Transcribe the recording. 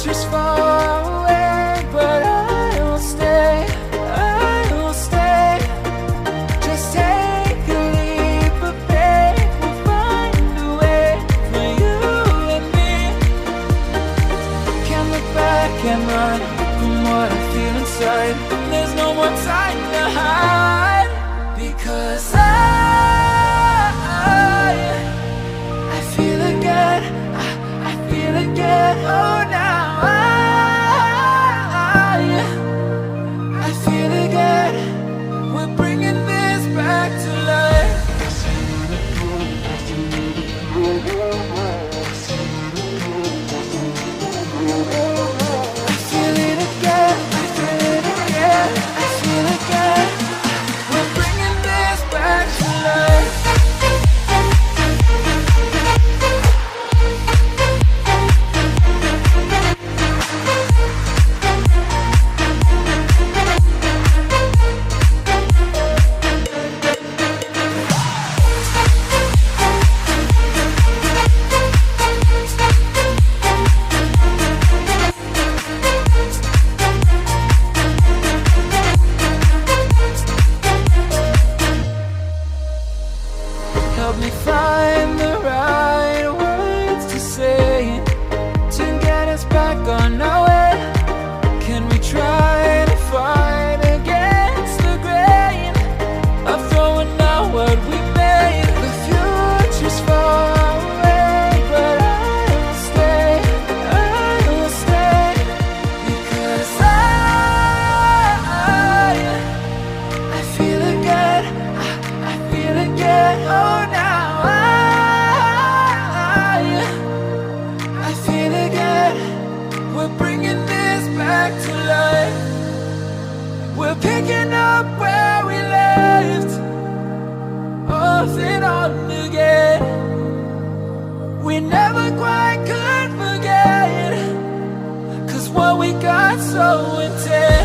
future's far away, but I will stay, I will stay. Just take a leap of faith, we'll find a way for you and me. Can't look back and run from what I feel inside. There's no more time to hide, because I feel again, I feel again. Oh, now I feel again. We're bringing this back to life. I feel it again, I feel it again, I feel again. We're bringing this back to life. Help me find the right words to say to get us back on our way. Can we try to fight against the grain of throwing out what we made? The future's far away, but I will stay, I will stay. Because I feel again, I feel again. Oh, now I feel again. We're bringing this back to life. We're picking up where we left off and on again. We never quite could forget, 'cause what we got so intense.